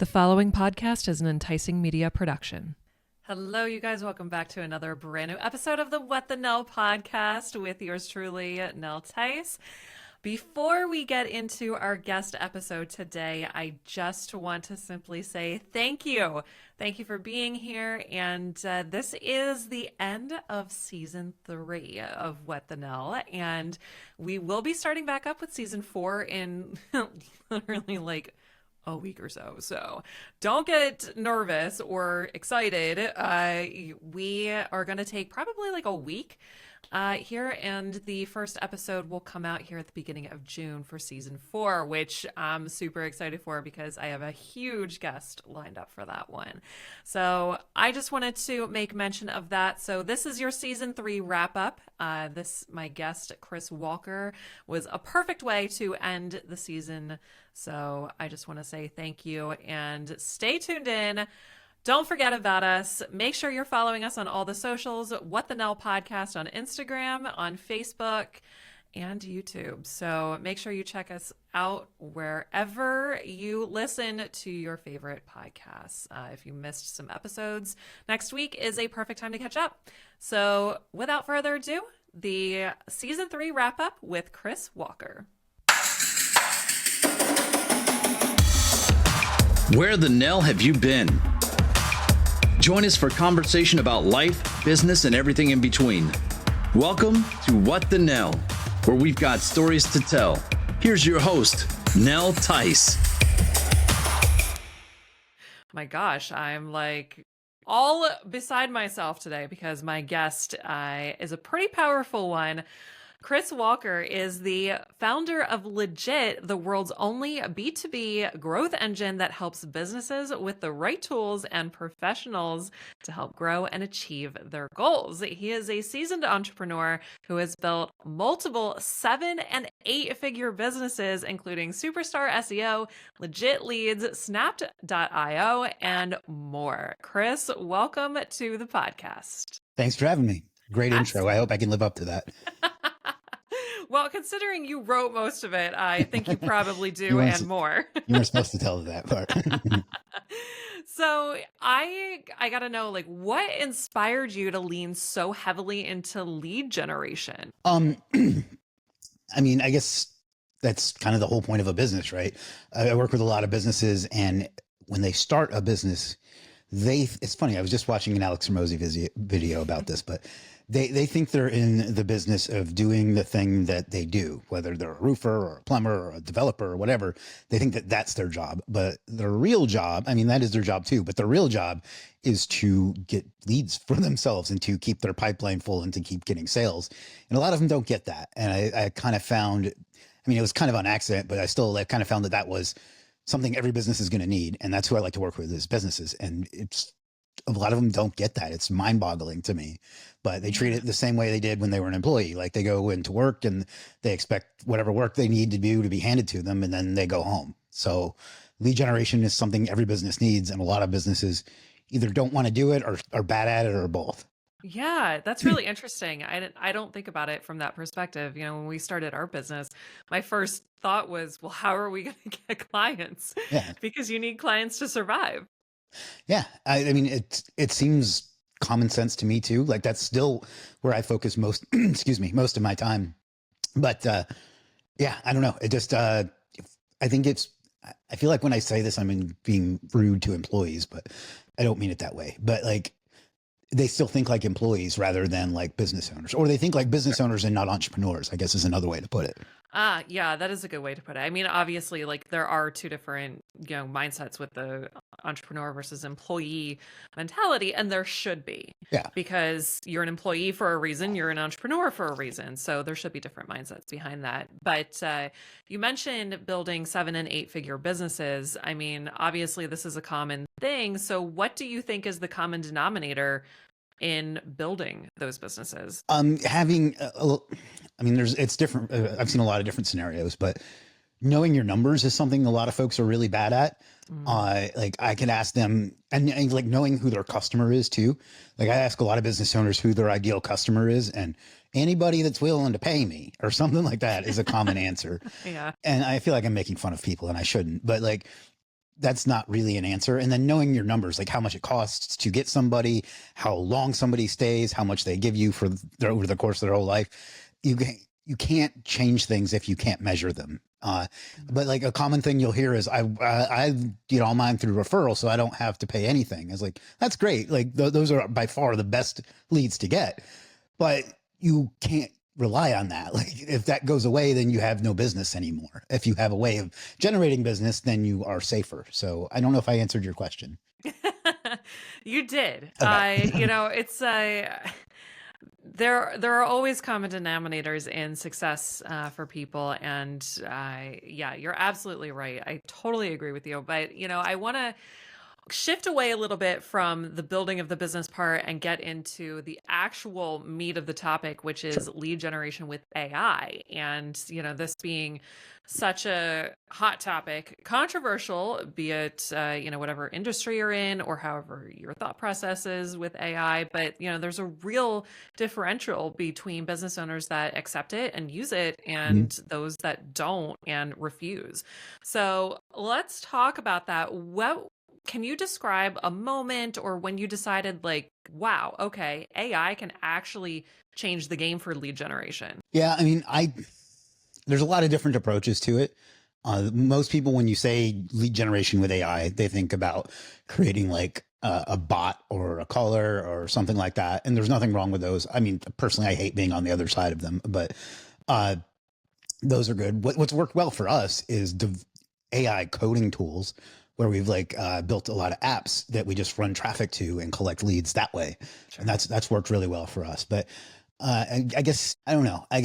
The following podcast is an enticing media production. Hello, you guys. Welcome back to another brand new episode of the What the Nell podcast with yours truly, Nell Tice. Before we get into our guest episode today, I just want to simply say thank you. Thank you for being here. And this is the end of season 3 of What the Nell. And we will be starting back up with season 4 in literally like a week or so. So don't get nervous or excited. We are going to take probably like a week here, and the first episode will come out here at the beginning of June for season 4, which I'm super excited for because I have a huge guest lined up for that one. So I just wanted to make mention of that. So this is your season 3 wrap up. My guest, Chris Walker, was a perfect way to end the season. So I just want to say thank you and stay tuned in. Don't forget about us. Make sure you're following us on all the socials. What the Nell podcast on Instagram, on Facebook, and YouTube. So make sure you check us out wherever you listen to your favorite podcasts. If you missed some episodes, next week is a perfect time to catch up. So without further ado, the season 3 wrap up with Chris Walker. Where the Nell have you been? Join us for conversation about life, business, and everything in between. Welcome to What the Nell, where we've got stories to tell. Here's your host, Nell Tice. My gosh, I'm like all beside myself today because my guest is a pretty powerful one. Chris Walker is the founder of Legiit, the world's only B2B growth engine that helps businesses with the right tools and professionals to help grow and achieve their goals. He is a seasoned entrepreneur who has built multiple 7- and 8-figure businesses, including Superstar SEO, Legiit Leads, Snapped.io, and more. Chris, welcome to the podcast. Thanks for having me. Great intro. I hope I can live up to that. Well, considering you wrote most of it, I think you probably do and more. You weren't supposed to tell that part. So I got to know, like, what inspired you to lean so heavily into lead generation? I mean, I guess that's kind of the whole point of a business, right? I work with a lot of businesses, and when they start a business, it's funny. I was just watching an Alex Hormozi video about this, but they think they're in the business of doing the thing that they do, whether they're a roofer or a plumber or a developer or whatever. They think that that's their job, but their real job, I mean, that is their job too, but their real job is to get leads for themselves and to keep their pipeline full and to keep getting sales. And a lot of them don't get that. And I kind of found, I mean, it was kind of on accident, but I still kind of found that was something every business is going to need. And that's who I like to work with, is businesses. And a lot of them don't get that. It's mind boggling to me, but they treat it the same way they did when they were an employee. Like, they go into work and they expect whatever work they need to do to be handed to them, and then they go home. So lead generation is something every business needs. And a lot of businesses either don't want to do it or are bad at it, or both. Yeah, that's really interesting. I don't think about it from that perspective. You know, when we started our business, my first thought was, well, how are we going to get clients? Yeah. Because you need clients to survive. Yeah. I mean, it seems common sense to me too. Like, that's still where I focus most, most of my time. But yeah, I don't know. It just, I feel like when I say this, I'm being rude to employees, but I don't mean it that way. But like, they still think like employees rather than like business owners, or they think like business owners and not entrepreneurs, I guess, is another way to put it. Yeah, that is a good way to put it. I mean, obviously, like, there are two different, mindsets with the entrepreneur versus employee mentality, and there should be. Yeah. Because you're an employee for a reason, you're an entrepreneur for a reason. So there should be different mindsets behind that. But you mentioned building 7- and 8-figure businesses. I mean, obviously, this is a common thing. So what do you think is the common denominator in building those businesses? It's different. I've seen a lot of different scenarios, but knowing your numbers is something a lot of folks are really bad at. Like, I can ask them, and like knowing who their customer is too. Like, I ask a lot of business owners who their ideal customer is, and anybody that's willing to pay me or something like that is a common answer. Yeah. And I feel like I'm making fun of people, and I shouldn't, but like, that's not really an answer. And then knowing your numbers, like how much it costs to get somebody, how long somebody stays, how much they give you for over the course of their whole life. You can't change things if you can't measure them. But like a common thing you'll hear is I did all mine through referral, so I don't have to pay anything. It's like, that's great. Like those are by far the best leads to get, but you can't rely on that. Like if that goes away, then you have no business anymore. If you have a way of generating business, then you are safer. So I don't know if I answered your question. You did. Okay. It's there are always common denominators in success for people, and yeah, you're absolutely right. I totally agree with you. But I want to shift away a little bit from the building of the business part and get into the actual meat of the topic, which is lead generation with AI. And, this being such a hot topic, controversial, be it, whatever industry you're in or however your thought process is with AI. But, there's a real differential between business owners that accept it and use it and those that don't and refuse. So let's talk about that. Can you describe a moment or when you decided like, wow, okay, AI can actually change the game for lead generation? Yeah. I mean, there's a lot of different approaches to it. Most people, when you say lead generation with AI, they think about creating like a bot or a caller or something like that. And there's nothing wrong with those. I mean, personally, I hate being on the other side of them, but those are good. What's worked well for us is the AI coding tools, where we've built a lot of apps that we just run traffic to and collect leads that way. Sure. And that's worked really well for us. But I guess, I don't know. I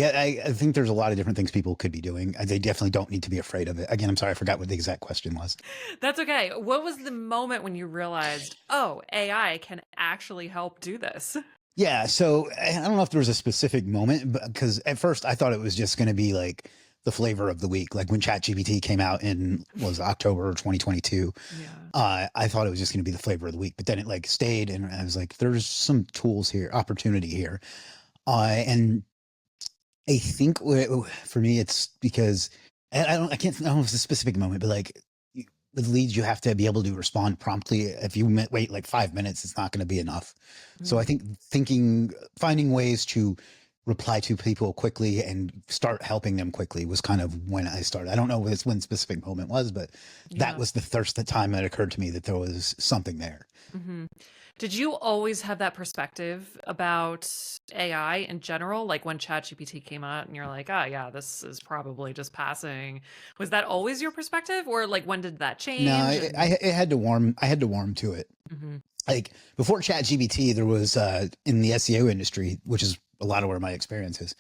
think there's a lot of different things people could be doing. They definitely don't need to be afraid of it. Again, I'm sorry, I forgot what the exact question was. That's okay. What was the moment when you realized, oh, AI can actually help do this? Yeah. So I don't know if there was a specific moment, because at first I thought it was just going to be like the flavor of the week. Like when ChatGPT came out in October 2022, I thought it was just going to be the flavor of the week, but then it stayed, and I was like, there's some tools here, opportunity here. And I think for me, it's because I don't know if it's a specific moment, but with leads, you have to be able to respond promptly. If you wait 5 minutes, it's not going to be enough. So I think finding ways to reply to people quickly and start helping them quickly was kind of when I started. I don't know when the specific moment was, but that was the time that occurred to me that there was something there. Mm-hmm. Did you always have that perspective about AI in general? Like when ChatGPT came out and you're like, oh yeah, this is probably just passing. Was that always your perspective, or when did that change? No, I had to warm to it. Mm-hmm. Like before ChatGPT, there was in the SEO industry, which is a lot of where my experience is,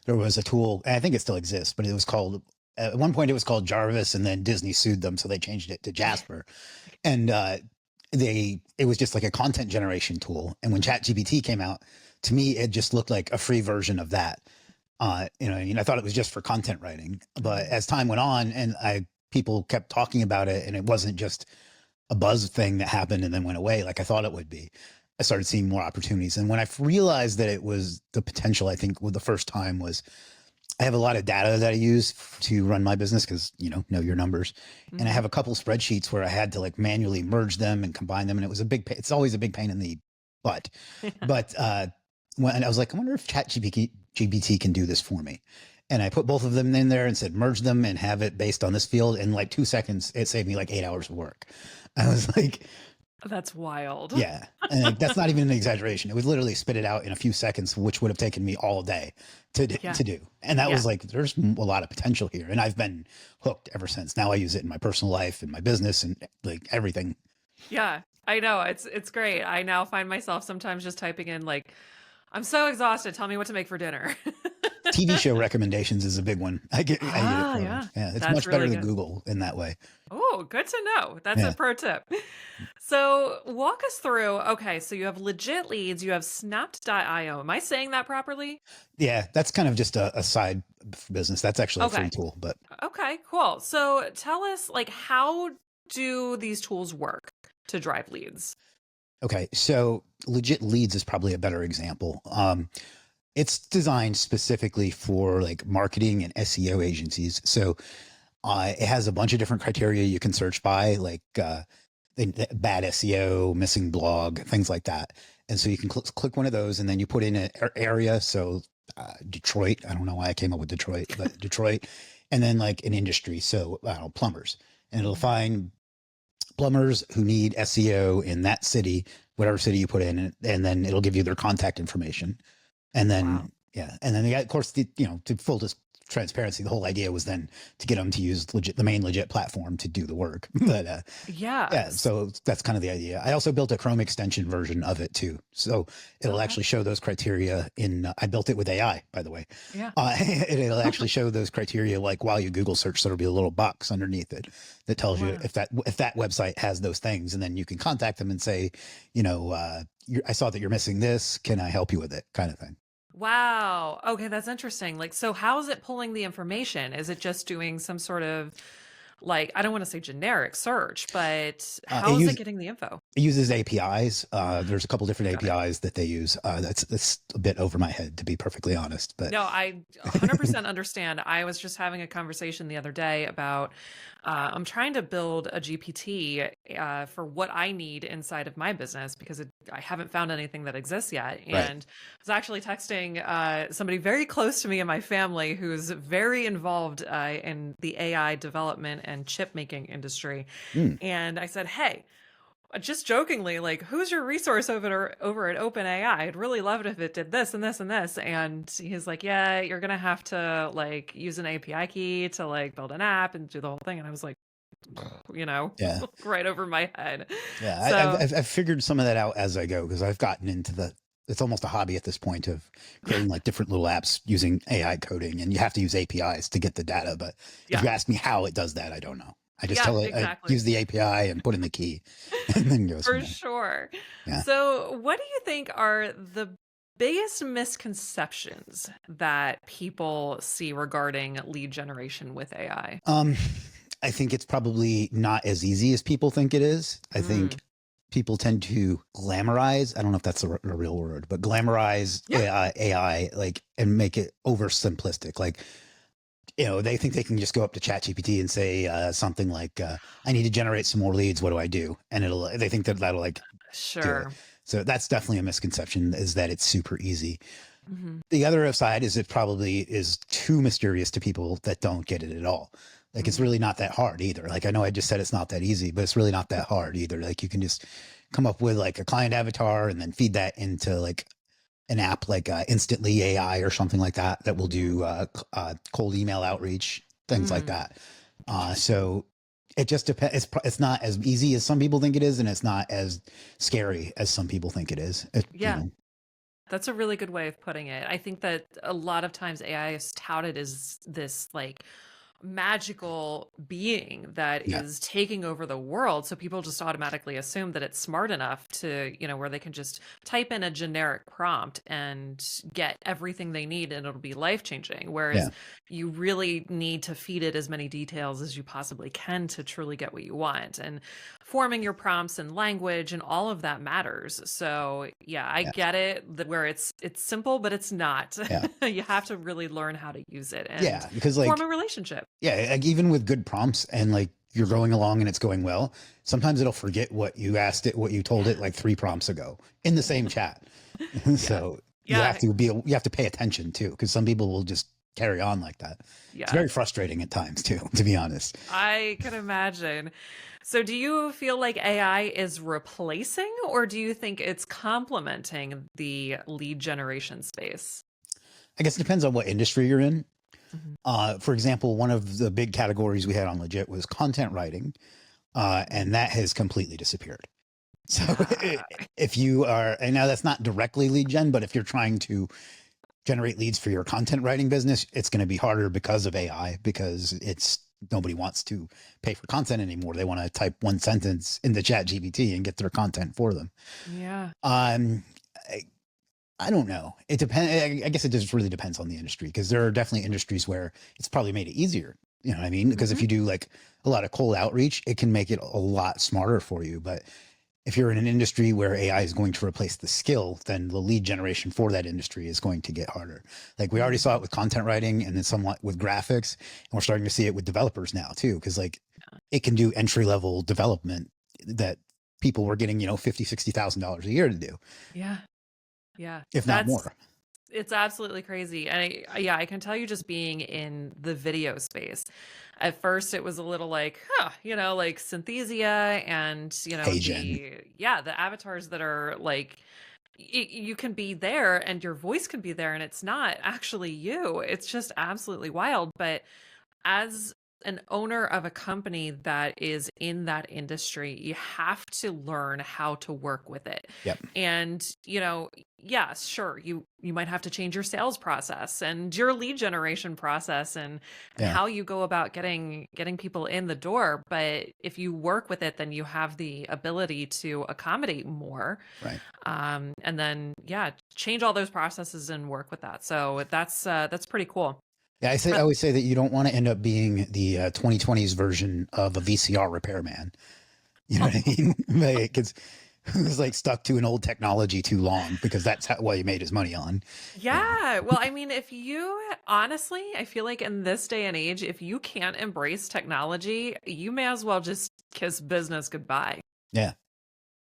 there was a tool, and I think it still exists, but it was called, at one point it was called Jarvis, and then Disney sued them, so they changed it to Jasper. And it was just like a content generation tool. And when ChatGPT came out, to me, it just looked like a free version of that. I thought it was just for content writing. But as time went on, and people kept talking about it, and it wasn't just a buzz thing that happened and then went away like I thought it would be, I started seeing more opportunities. And when I realized that it was the potential, I think the first time was, I have a lot of data that I use to run my business because, know your numbers. Mm-hmm. And I have a couple spreadsheets where I had to manually merge them and combine them. And it was it's always a big pain in the butt. But when I was like, I wonder if ChatGPT can do this for me. And I put both of them in there and said, merge them and have it based on this field. In 2 seconds, it saved me 8 hours of work. I was like, that's wild. Yeah. And that's not even an exaggeration. It would literally spit it out in a few seconds, which would have taken me all day to do. And that was there's a lot of potential here. And I've been hooked ever since. Now I use it in my personal life, in my business, and everything. Yeah, I know. It's great. I now find myself sometimes just typing in I'm so exhausted. Tell me what to make for dinner. TV show recommendations is a big one. I get it. Yeah. It's That's much really better good. than Google in that way. Oh, good to know. That's a pro tip. So walk us through. Okay, so you have Legit Leads. You have Snapped.io. Am I saying that properly? Yeah, that's kind of just a side business. That's actually a free tool. But okay, cool. So tell us, how do these tools work to drive leads? Okay, so Legit Leads is probably a better example. It's designed specifically for marketing and SEO agencies. So It has a bunch of different criteria you can search by, like bad SEO, missing blog, things like that. And so you can click one of those, and then you put in an area. So Detroit, I don't know why I came up with Detroit, but Detroit, and then like an industry. So I don't know, plumbers, and it'll find plumbers who need SEO in that city, whatever city you put in, and then it'll give you their contact information. And then, Wow. yeah. And then, of course, to full transparency, the whole idea was then to get them to use the main legit platform to do the work. But yeah, so that's kind of the idea. I also built a Chrome extension version of it too. So it'll actually show those criteria I built it with AI, by the way. Yeah. It'll actually show those criteria like while you Google search, so there'll be a little box underneath it that tells you if that website has those things, and then you can contact them and say, I saw that you're missing this. Can I help you with it? Kind of thing. Wow. Okay, that's interesting. Like, so how is it pulling the information? Is it just doing some sort of, like, I don't want to say generic search, but how is it getting the info? It uses APIs. There's a couple different APIs that they use. That's a bit over my head, to be perfectly honest. But no, I 100% understand. I was just having a conversation the other day about I'm trying to build a GPT for what I need inside of my business, because I haven't found anything that exists yet. And I was actually texting somebody very close to me in my family who's very involved in the AI development and chip making industry. And I said, hey, just jokingly, like, who's your resource over at OpenAI? I'd really love it if it did this and this and this. And he's like, yeah, you're going to have to like use an API key to like build an app and do the whole thing. And I was like, right over my head. Yeah. So, I've figured some of that out as I go, because I've gotten into it's almost a hobby at this point of creating like different little apps using AI coding, and you have to use APIs to get the data. But if you ask me how it does that, I don't know. I just tell it, I use the API and put in the key, and then goes for sure. Yeah. So what do you think are the biggest misconceptions that people see regarding lead generation with AI? I think it's probably not as easy as people think it is. I think people tend to glamorize, I don't know if that's a real word, but glamorize AI, like, and make it oversimplistic. Like, they think they can just go up to ChatGPT and say something like, I need to generate some more leads. What do I do? And they think that'll like, do it. So that's definitely a misconception, is that it's super easy. The other side is it probably is too mysterious to people that don't get it at all. Like, it's really not that hard either. Like, I know I just said it's not that easy, but it's really not that hard either. Like, you can just come up with like a client avatar and then feed that into like an app like Instantly AI or something like that will do cold email outreach, things like that. So it just depends. It's not as easy as some people think it is, and it's not as scary as some people think it is. That's a really good way of putting it. I think that a lot of times AI is touted as this like magical being that is taking over the world. So people just automatically assume that it's smart enough to, where they can just type in a generic prompt and get everything they need and it'll be life-changing. Whereas you really need to feed it as many details as you possibly can to truly get what you want. And forming your prompts and language and all of that matters. So I get it, that where it's simple, but it's not. You have to really learn how to use it and because like, form a relationship. Yeah, like even with good prompts and like you're going along and it's going well, sometimes it'll forget what you asked it, what you told it like 3 prompts ago in the same chat. So you have to pay attention too, because some people will just carry on like that. It's very frustrating at times too, to be honest. I can imagine. So do you feel like AI is replacing, or do you think it's complementing the lead generation space? I guess it depends on what industry you're in. For example, one of the big categories we had on Legit was content writing, and that has completely disappeared. So if you are, and now that's not directly lead gen, but if you're trying to generate leads for your content writing business, it's going to be harder because of AI, because nobody wants to pay for content anymore. They want to type one sentence in the ChatGPT and get their content for them. Yeah. I don't know. It depends. I guess it just really depends on the industry, because there are definitely industries where it's probably made it easier. You know what I mean? Because if you do like a lot of cold outreach, it can make it a lot smarter for you. But if you're in an industry where AI is going to replace the skill, then the lead generation for that industry is going to get harder. Like we already saw it with content writing and then somewhat with graphics. And we're starting to see it with developers now too. Cause like it can do entry level development that people were getting, $50,000-$60,000 a year to do. Yeah. Yeah. If not more. It's absolutely crazy. And I can tell you, just being in the video space, at first it was a little like, like Synthesia and, the avatars that are like, you can be there and your voice can be there and it's not actually you. It's just absolutely wild. But as an owner of a company that is in that industry, you have to learn how to work with it. Yep. And, yes, sure, you might have to change your sales process and your lead generation process and how you go about getting people in the door. But if you work with it, then you have the ability to accommodate more. Right. And then, change all those processes and work with that. So that's pretty cool. Yeah, I always say that you don't want to end up being the 2020s version of a VCR repairman. You know what I mean? Because who's like stuck to an old technology too long because that's what he made his money on. Yeah. Well, I mean, honestly, I feel like in this day and age, if you can't embrace technology, you may as well just kiss business goodbye. Yeah.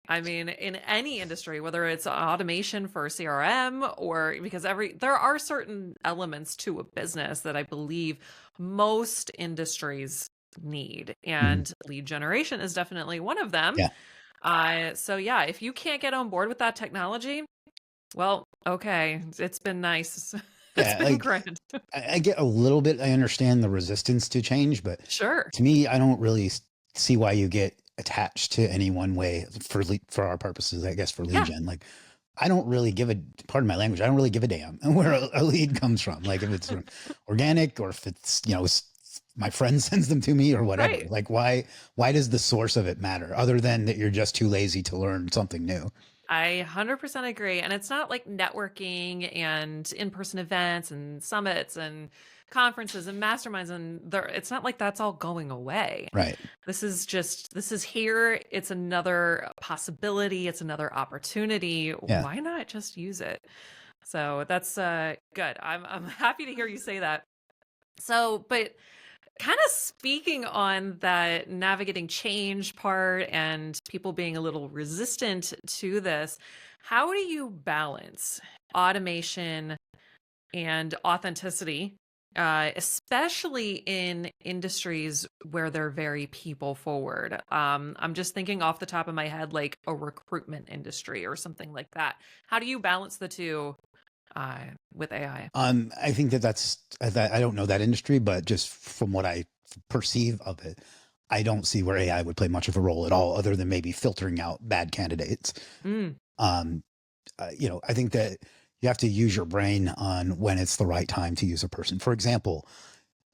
I mean, in any industry, whether it's automation for CRM or because there are certain elements to a business that I believe most industries need, and lead generation is definitely one of them. Yeah. So if you can't get on board with that technology, well, okay, it's been nice. It's been great. I get a little bit. I understand the resistance to change, but sure, to me, I don't really see why you get attached to any one way for our purposes, I guess, for lead gen. Like, I don't really pardon my language, I don't really give a damn where a lead comes from. Like if it's organic or if it's, my friend sends them to me or whatever. Right. Like why does the source of it matter other than that you're just too lazy to learn something new? I 100% agree. And it's not like networking and in-person events and summits and conferences and masterminds, and it's not like that's all going away. Right. This is here. It's another possibility. It's another opportunity. Yeah. Why not just use it? So that's good. I'm happy to hear you say that. So, but kind of speaking on that navigating change part and people being a little resistant to this, how do you balance automation and authenticity, especially in industries where they're very people forward? I'm just thinking off the top of my head, like a recruitment industry or something like that. How do you balance the two with AI? I think that I don't know that industry, but just from what I perceive of it, I don't see where AI would play much of a role at all, other than maybe filtering out bad candidates. I think that you have to use your brain on when it's the right time to use a person. For example,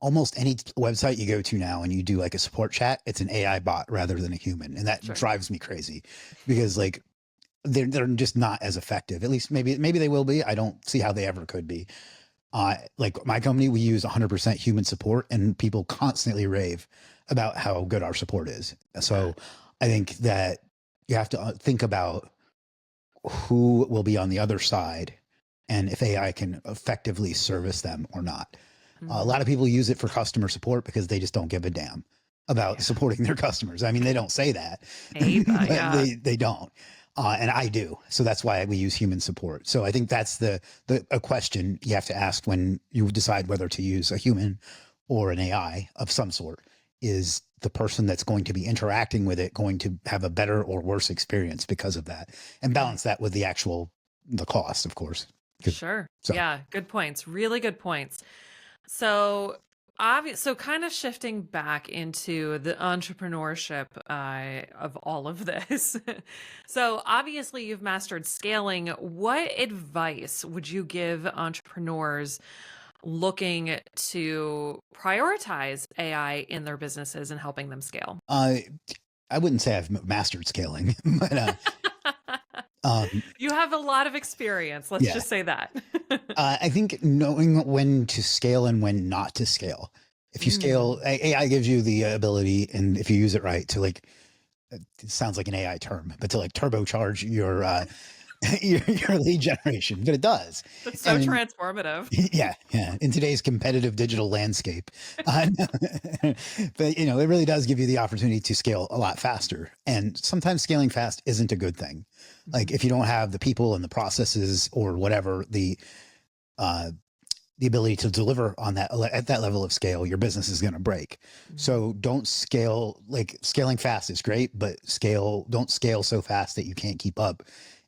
almost any website you go to now and you do like a support chat, it's an AI bot rather than a human. And that drives me crazy because like, they're just not as effective. At least maybe they will be. I don't see how they ever could be. Like my company, we use 100% human support, and people constantly rave about how good our support is. So I think that you have to think about who will be on the other side and if AI can effectively service them or not. A lot of people use it for customer support because they just don't give a damn about supporting their customers. I mean, they don't say that, but they don't. And I do. So that's why we use human support. So I think that's a question you have to ask when you decide whether to use a human or an AI of some sort. Is the person that's going to be interacting with it going to have a better or worse experience because of that? And balance that with the cost, of course. Sure. So. Yeah. Good points. Really good points. So kind of shifting back into the entrepreneurship of all of this. So obviously you've mastered scaling. What advice would you give entrepreneurs looking to prioritize AI in their businesses and helping them scale? I wouldn't say I've mastered scaling, but you have a lot of experience. Let's just say that. I think knowing when to scale and when not to scale. If you scale, AI gives you the ability, and if you use it right, to like it sounds like an AI term, but to like turbocharge your your lead generation, but it does. That's so And transformative. yeah, yeah. In today's competitive digital landscape, uh, but you know, it really does give you the opportunity to scale a lot faster. And sometimes scaling fast isn't a good thing. Like if you don't have the people and the processes or whatever, uh, the ability to deliver on that at that level of scale, your business is going to break. So don't scale, like scaling fast is great, but don't scale so fast that you can't keep up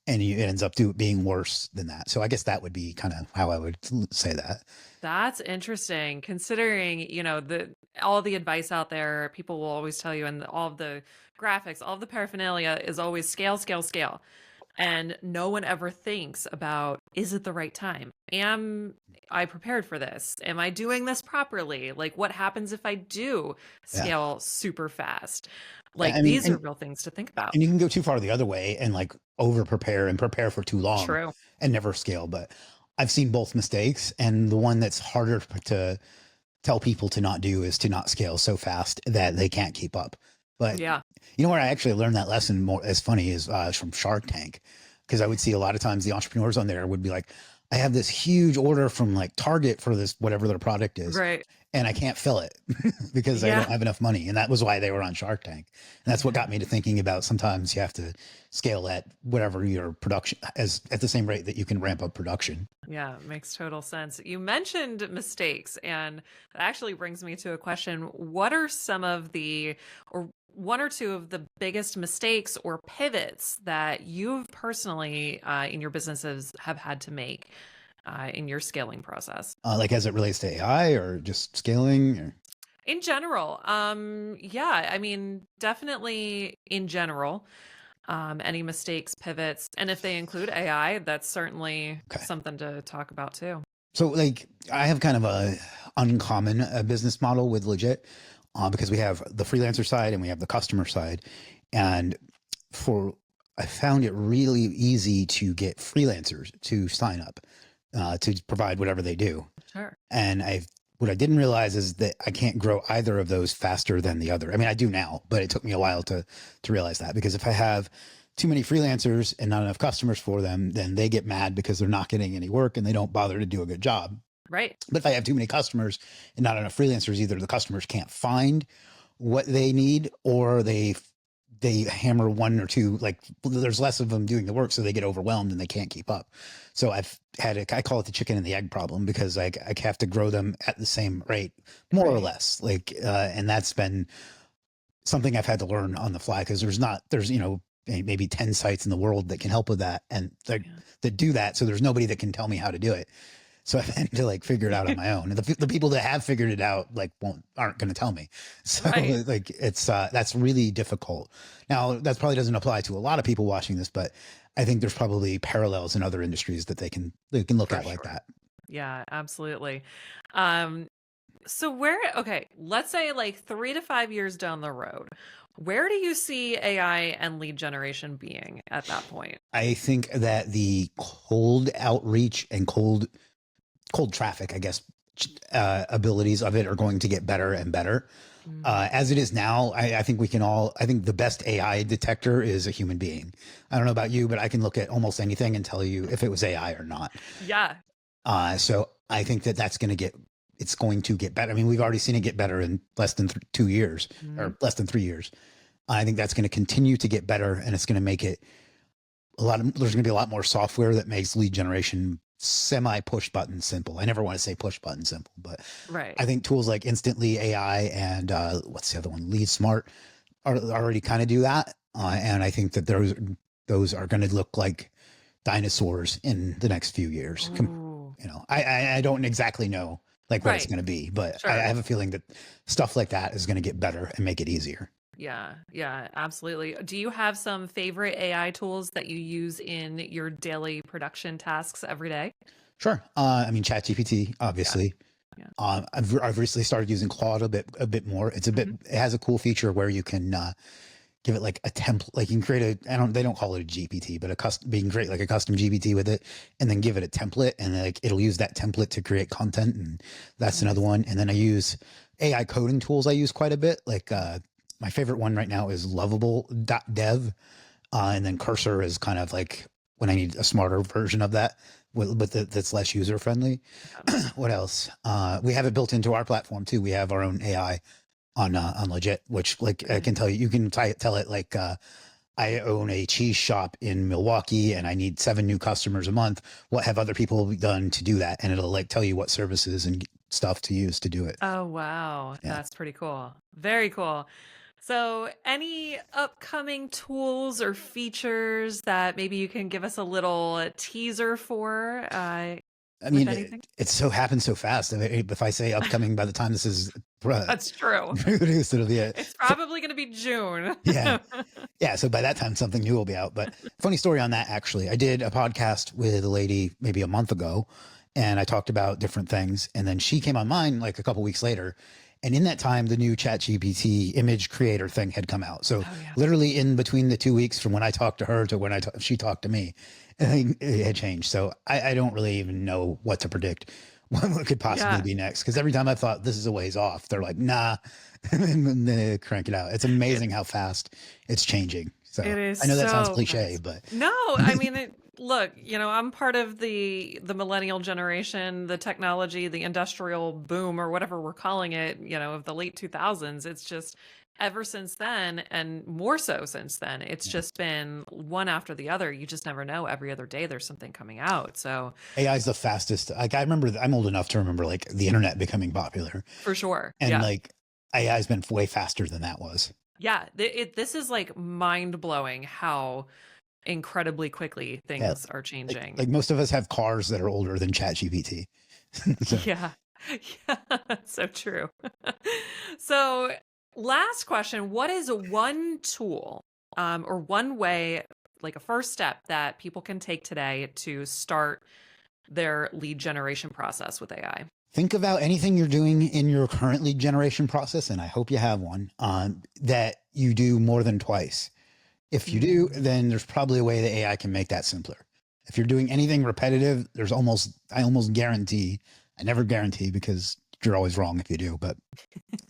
and it ends up being worse than that. So I guess that would be kind of how I would say that. That's interesting, considering, all the advice out there, people will always tell you, and all of the graphics, all of the paraphernalia is always scale, scale, scale. And no one ever thinks about, is it the right time? Am I prepared for this? Am I doing this properly? Like, what happens if I do scale super fast? Like, these are real things to think about. And you can go too far the other way and like over prepare and prepare for too long. True. And never scale. But I've seen both mistakes. And the one that's harder to tell people to not do is to not scale so fast that they can't keep up. But yeah, you know where I actually learned that lesson more as funny is from Shark Tank, because I would see a lot of times the entrepreneurs on there would be like, I have this huge order from like Target for this, whatever their product is. right. And I can't fill it because I don't have enough money. And that was why they were on Shark Tank. And that's what got me to thinking about sometimes you have to scale at whatever your production as at the same rate that you can ramp up production. Yeah, makes total sense. You mentioned mistakes, and that actually brings me to a question. What are some of or one or two of the biggest mistakes or pivots that you've personally in your businesses have had to make in your scaling process? Like as it relates to AI or just scaling or? In general, yeah, I mean, definitely in general, any mistakes, pivots, and if they include AI, that's certainly something to talk about too. So like I have kind of a uncommon business model with Legit because we have the freelancer side and we have the customer side. And I found it really easy to get freelancers to sign up to provide whatever they do. Sure. And what I didn't realize is that I can't grow either of those faster than the other. I mean, I do now, but it took me a while to realize that, because if I have too many freelancers and not enough customers for them, then they get mad because they're not getting any work and they don't bother to do a good job. Right. But if I have too many customers and not enough freelancers, either the customers can't find what they need or they hammer one or two, like there's less of them doing the work. So they get overwhelmed and they can't keep up. So I call it the chicken and the egg problem, because I have to grow them at the same rate, more or less, and that's been something I've had to learn on the fly, because there's maybe 10 sites in the world that can help with that and that do that. So there's nobody that can tell me how to do it. So I've had to like figure it out on my own. And the people that have figured it out aren't going to tell me. So like it's that's really difficult. Now that probably doesn't apply to a lot of people watching this, but I think there's probably parallels in other industries that they can look at like that. Yeah, absolutely. So let's say like 3 to 5 years down the road, where do you see AI and lead generation being at that point? I think that the cold outreach and cold traffic, I guess, abilities of it are going to get better and better. As it is now, I think I think the best AI detector is a human being. I don't know about you, but I can look at almost anything and tell you if it was AI or not. Yeah. So I think it's going to get better. I mean, we've already seen it get better in less than 2 years or less than 3 years. I think that's going to continue to get better, and it's going to make it there's going to be a lot more software that makes lead generation semi push button simple. I never want to say push button simple, but I think tools like Instantly AI and what's the other one, Lead Smart, already kind of do that. And I think that those are going to look like dinosaurs in the next few years. I don't exactly know like what it's going to be, but I have a feeling that stuff like that is going to get better and make it easier. Yeah, absolutely. Do you have some favorite AI tools that you use in your daily production tasks every day? Sure. I mean, ChatGPT, obviously. Yeah. I've recently started using Claude a bit more. It's it has a cool feature where you can give it like a template, like you can create they don't call it a GPT, but you can create like a custom GPT with it and then give it a template, and like it'll use that template to create content. And that's another one. And then I use AI coding tools. I use quite a bit, like my favorite one right now is lovable.dev. And then Cursor is kind of like when I need a smarter version of that, that's less user friendly. What else? We have it built into our platform too. We have our own AI on Legiit, which like I can tell you, you can tell it like, I own a cheese shop in Milwaukee and I need 7 new customers a month. What have other people done to do that? And it'll like tell you what services and stuff to use to do it. Oh, wow. Yeah. That's pretty cool. Very cool. So any upcoming tools or features that maybe you can give us a little teaser for? I mean, it so happens so fast. I mean, if I say upcoming by the time this is that's true. produced, it'll be it's probably going to be June. Yeah. Yeah. So by that time, something new will be out. But funny story on that, actually. I did a podcast with a lady maybe a month ago, and I talked about different things. And then she came on mine like a couple weeks later. And in that time, the new ChatGPT image creator thing had come out. So literally in between the 2 weeks from when I talked to her to when she talked to me, it had changed. So I don't really even know what to predict what could possibly be next. Because every time I thought this is a ways off, they're like, nah, and then they crank it out. It's amazing how fast it's changing. So it is. I know that sounds cliche, but no, I mean, look, I'm part of the millennial generation, the technology, the industrial boom, or whatever we're calling it, of the late 2000s. It's just ever since then, and more so since then, it's just been one after the other. You just never know. Every other day there's something coming out. So AI is the fastest. Like I remember, I'm old enough to remember like the internet becoming popular. For sure. And like AI has been way faster than that was. Yeah. This is like mind blowing how incredibly quickly things are changing. Like most of us have cars that are older than ChatGPT. So. Yeah, so true. So last question, what is one tool or one way, like a first step that people can take today to start their lead generation process with AI? Think about anything you're doing in your current lead generation process, and I hope you have one, that you do more than twice. If you do, then there's probably a way that AI can make that simpler. If you're doing anything repetitive, I almost guarantee, I never guarantee because you're always wrong if you do, but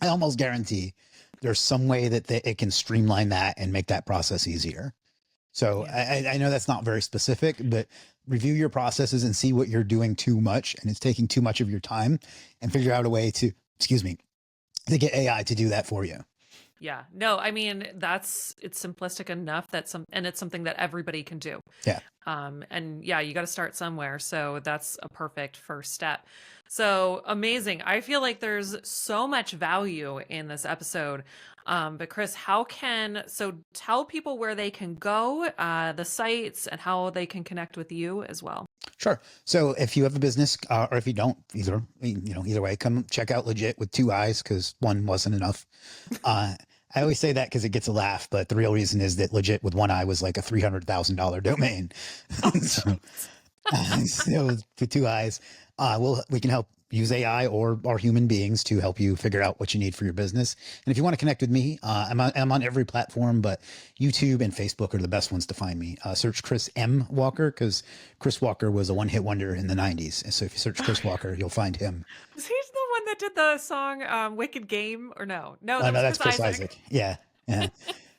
I almost guarantee there's some way that it can streamline that and make that process easier. So I know that's not very specific, but review your processes and see what you're doing too much and it's taking too much of your time, and figure out a way to get AI to do that for you. Yeah, no, I mean, it's simplistic enough and it's something that everybody can do. Yeah. And yeah, you got to start somewhere. So that's a perfect first step. So amazing. I feel like there's so much value in this episode. But Chris, tell people where they can go, the sites, and how they can connect with you as well. Sure. So if you have a business, or if you don't, either way, come check out Legiit with 2 eyes, because one wasn't enough. I always say that because it gets a laugh, but the real reason is that Legiit with 1 eye was like a $300,000 domain. So with 2 eyes, we can help use AI or human beings to help you figure out what you need for your business. And if you want to connect with me, I'm on every platform, but YouTube and Facebook are the best ones to find me. Search Chris M. Walker, because Chris Walker was a one-hit wonder in the 90s. And so if you search Chris Walker, you'll find him. Is he the one that did the song Wicked Game? Or no? No, that's Chris Isaac. Yeah.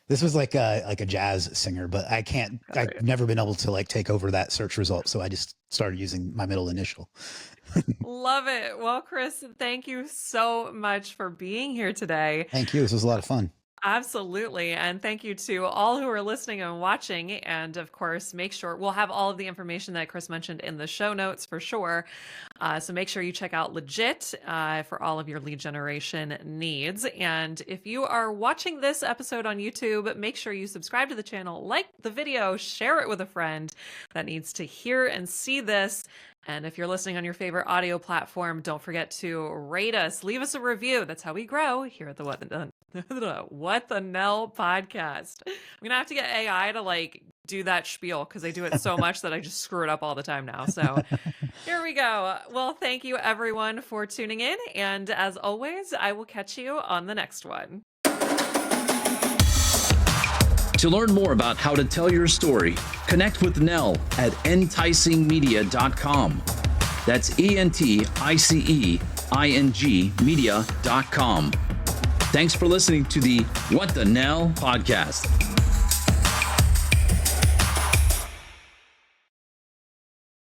This was like a jazz singer, but I've never been able to like take over that search result. So I just started using my middle initial. Love it. Well, Chris, thank you so much for being here today. Thank you. This was a lot of fun. Absolutely. And thank you to all who are listening and watching. And of course, make sure we'll have all of the information that Chris mentioned in the show notes for sure. So make sure you check out Legiit for all of your lead generation needs. And if you are watching this episode on YouTube, make sure you subscribe to the channel, like the video, share it with a friend that needs to hear and see this. And if you're listening on your favorite audio platform, don't forget to rate us, leave us a review. That's how we grow here at the What the Nell podcast. I'm going to have to get AI to like do that spiel because I do it so much that I just screw it up all the time now. So here we go. Well, thank you everyone for tuning in. And as always, I will catch you on the next one. To learn more about how to tell your story, connect with Nell at enticingmedia.com. That's ENTICEING media.com. Thanks for listening to the What the Nell podcast.